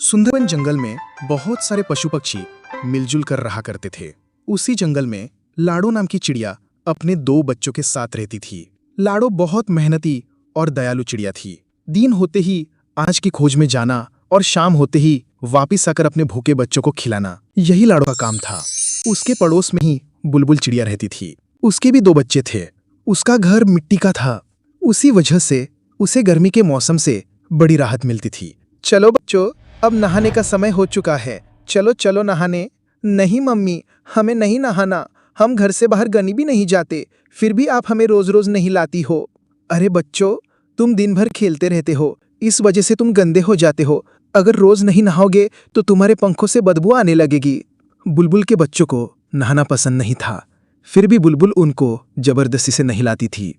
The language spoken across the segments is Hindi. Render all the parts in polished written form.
सुंदरवन जंगल में बहुत सारे पशु पक्षी मिलजुल कर रहा करते थे। उसी जंगल में लाडो नाम की चिड़िया अपने 2 बच्चों के साथ रहती थी। लाडो बहुत मेहनती और दयालु चिड़िया थी। दिन होते ही आज की खोज में जाना और शाम होते ही वापिस आकर अपने भूखे बच्चों को खिलाना, यही लाडो का काम था। उसके पड़ोस में ही बुलबुल चिड़िया रहती थी। उसके भी 2 बच्चे थे। उसका घर मिट्टी का था। उसी वजह से उसे गर्मी के मौसम से बड़ी राहत मिलती थी। चलो बच्चों, अब नहाने का समय हो चुका है। चलो चलो नहाने। नहीं मम्मी, हमें नहीं नहाना। हम घर से बाहर गनी भी नहीं जाते, फिर भी आप हमें रोज रोज नहीं लाती हो। अरे बच्चों, तुम दिन भर खेलते रहते हो, इस वजह से तुम गंदे हो जाते हो। अगर रोज नहीं नहाओगे तो तुम्हारे पंखों से बदबू आने लगेगी। बुलबुल के बच्चों को नहाना पसंद नहीं था, फिर भी बुलबुल उनको जबरदस्ती से नहलाती थी।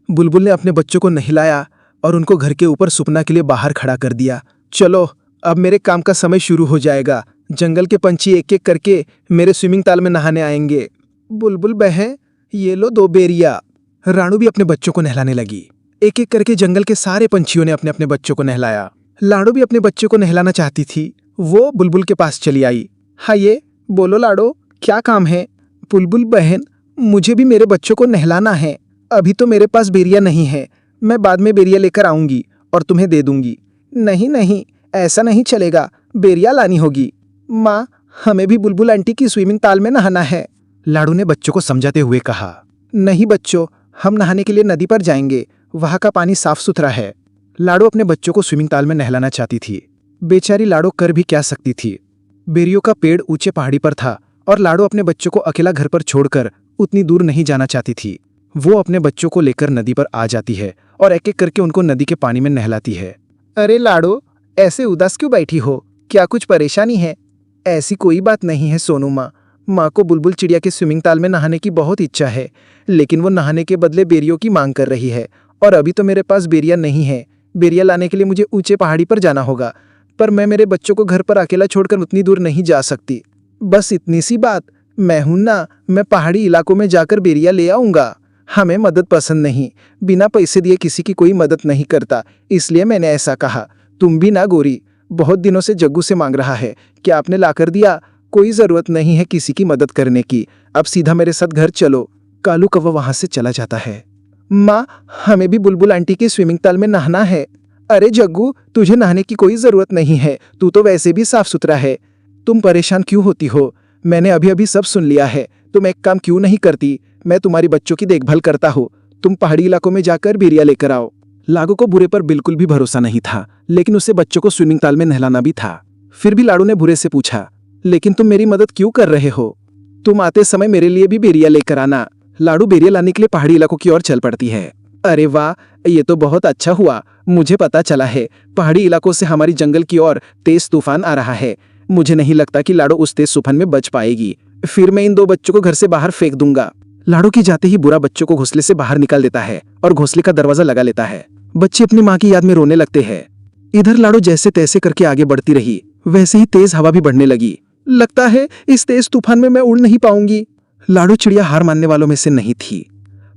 बुलबुल ने अपने बच्चों को नहलाया और उनको घर के ऊपर सुपना के लिए बाहर खड़ा कर दिया। चलो, अब मेरे काम का समय शुरू हो जाएगा। जंगल के पंछी एक एक करके मेरे स्विमिंग ताल में नहाने आएंगे। बुलबुल बहन, ये लो 2 बेरिया। रानू भी अपने बच्चों को नहलाने लगी। एक एक करके जंगल के सारे पंछियों ने अपने अपने बच्चों को नहलाया। लाडो भी अपने बच्चों को नहलाना चाहती थी। वो बुलबुल के पास चली आई। हाँ, ये बोलो लाडो, क्या काम है? बुलबुल बहन, मुझे भी मेरे बच्चों को नहलाना है। अभी तो मेरे पास बेरिया नहीं है, मैं बाद में बेरिया लेकर आऊंगी और तुम्हें दे दूंगी। नहीं नहीं, ऐसा नहीं चलेगा, बेरिया लानी होगी। माँ, हमें भी बुलबुल आंटी की स्विमिंग ताल में नहाना है। लाडू ने बच्चों को समझाते हुए कहा। नहीं बच्चों, हम नहाने के लिए नदी पर जाएंगे, वहाँ का पानी साफ सुथरा है। लाडो अपने बच्चों को स्विमिंग ताल में नहलाना चाहती थी। बेचारी लाडो कर भी क्या सकती थी। बेरियों का पेड़ ऊंचे पहाड़ी पर था और लाडो अपने बच्चों को अकेला घर पर छोड़कर उतनी दूर नहीं जाना चाहती थी। वो अपने बच्चों को लेकर नदी पर आ जाती है और एक एक करके उनको नदी के पानी में नहलाती है। अरे लाडो, ऐसे उदास क्यों बैठी हो? क्या कुछ परेशानी है? ऐसी कोई बात नहीं है सोनू माँ। माँ को बुलबुल चिड़िया के स्विमिंग ताल में नहाने की बहुत इच्छा है, लेकिन वो नहाने के बदले बेरियों की मांग कर रही है और अभी तो मेरे पास बेरिया नहीं है। बेरिया लाने के लिए मुझे ऊंचे पहाड़ी पर जाना होगा, पर मैं मेरे बच्चों को घर पर अकेला छोड़कर उतनी दूर नहीं जा सकती। बस इतनी सी बात। मैं हूं ना, मैं पहाड़ी इलाकों में जाकर बेरिया ले आऊंगा। हमें मदद पसंद नहीं, बिना पैसे दिए किसी की कोई मदद नहीं करता, इसलिए मैंने ऐसा कहा। तुम भी ना गोरी, बहुत दिनों से जग्गू से मांग रहा है, क्या आपने लाकर दिया? कोई जरूरत नहीं है किसी की मदद करने की, अब सीधा मेरे साथ घर चलो। कालू कौवा वहां से चला जाता है। माँ, हमें भी बुलबुल आंटी के स्विमिंग ताल में नहाना है। अरे जग्गू, तुझे नहाने की कोई जरूरत नहीं है, तू तो वैसे भी साफ सुथरा है। तुम परेशान क्यों होती हो? मैंने अभी अभी सब सुन लिया है। तुम एक काम क्यों नहीं करती? मैं तुम्हारी बच्चों की देखभाल करता हूँ, तुम पहाड़ी इलाकों में जाकर बेरिया लेकर आओ। लाडो को बुरे पर बिल्कुल भी भरोसा नहीं था, लेकिन उसे बच्चों को स्विमिंग ताल में नहलाना भी था। फिर भी लाडो ने बुरे से पूछा, लेकिन तुम मेरी मदद क्यों कर रहे हो? तुम आते समय मेरे लिए भी बेरिया लेकर आना। लाडो बेरिया लाने के लिए पहाड़ी इलाकों की ओर चल पड़ती है। अरे वाह, ये तो बहुत अच्छा हुआ। मुझे पता चला है पहाड़ी इलाकों से हमारी जंगल की ओर तेज तूफान आ रहा है। मुझे नहीं लगता कि लाडो उस तेज तूफान में बच पाएगी। फिर मैं इन 2 बच्चों को घर से बाहर फेंक दूंगा। लाडो की जाते ही बुरा बच्चों को घोंसले से बाहर निकाल देता है और घोंसले का दरवाजा लगा लेता है। बच्चे अपनी माँ की याद में रोने लगते हैं। इधर लाडो जैसे तैसे करके आगे बढ़ती रही, वैसे ही तेज हवा भी बढ़ने लगी। लगता है इस तेज तूफान में मैं उड़ नहीं पाऊंगी। लाडो चिड़िया हार मानने वालों में से नहीं थी।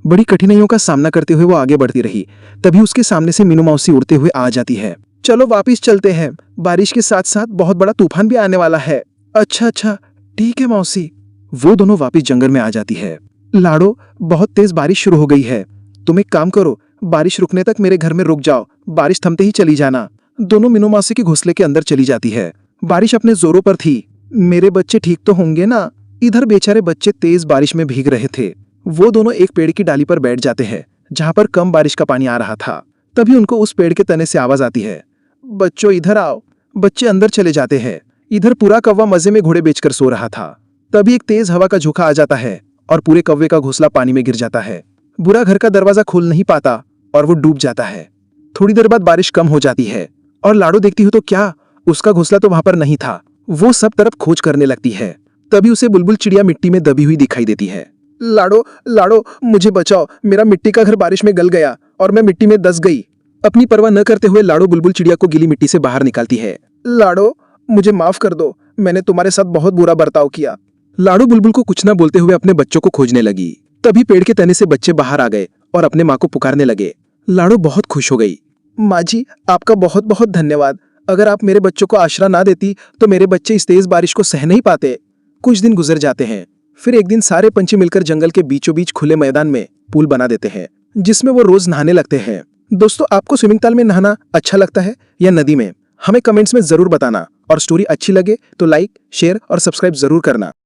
बड़ी कठिनाइयों का सामना करते हुए वो आगे बढ़ती रही। तभी उसके सामने से मीनू मौसी उड़ते हुए आ जाती है। चलो वापिस चलते हैं, बारिश के साथ साथ बहुत बड़ा तूफान भी आने वाला है। अच्छा अच्छा, ठीक है मौसी। वो दोनों वापिस जंगल में आ जाती है। लाडो, बहुत तेज बारिश शुरू हो गई है, तुम एक काम करो, बारिश रुकने तक मेरे घर में रुक जाओ, बारिश थमते ही चली जाना। दोनों मीनू मौसी के घोंसले के अंदर चली जाती है। बारिश अपने जोरों पर थी। मेरे बच्चे ठीक तो होंगे ना? इधर बेचारे बच्चे तेज बारिश में भीग रहे थे। वो दोनों एक पेड़ की डाली पर बैठ जाते हैं, जहां पर कम बारिश का पानी आ रहा था। तभी उनको उस पेड़ के तने से आवाज आती है, बच्चों इधर आओ। बच्चे अंदर चले जाते हैं। इधर पूरा कौवा मजे में घोड़े बेचकर सो रहा था। तभी एक तेज हवा का झोंका आ जाता है और पूरे कौवे का घोंसला पानी में गिर जाता है। बुरा घर का दरवाजा खोल नहीं पाता और वो डूब जाता है। थोड़ी देर बाद बारिश कम हो जाती है और लाडो देखती हूँ तो क्या, उसका घोंसला तो वहां पर नहीं था। वो सब तरफ खोज करने लगती है। तभी उसे बुलबुल चिड़िया मिट्टी में दबी हुई दिखाई देती है। लाडो लाडो, मुझे बचाओ, मेरा मिट्टी का घर बारिश में गल गया और मैं मिट्टी में दस गई। अपनी परवाह न करते हुए लाडो बुलबुल चिड़िया को गीली मिट्टी से बाहर निकालती है। लाडो, मुझे माफ कर दो, मैंने तुम्हारे साथ बहुत बुरा बर्ताव किया। लाडो बुलबुल को कुछ न बोलते हुए अपने बच्चों को खोजने लगी। तभी पेड़ के तने से बच्चे बाहर आ गए और अपने माँ को पुकारने लगे। लाडो बहुत खुश हो गई। माँ जी, आपका बहुत बहुत धन्यवाद, अगर आप मेरे बच्चों को आश्रय ना देती तो मेरे बच्चे इस तेज बारिश को सह नहीं पाते। कुछ दिन गुजर जाते हैं। फिर एक दिन सारे पंछी मिलकर जंगल के बीचों बीच खुले मैदान में पूल बना देते हैं, जिसमें वो रोज नहाने लगते हैं। दोस्तों, आपको स्विमिंग पूल में नहाना अच्छा लगता है या नदी में? हमें कमेंट्स में जरूर बताना। और स्टोरी अच्छी लगे तो लाइक, शेयर और सब्सक्राइब जरूर करना।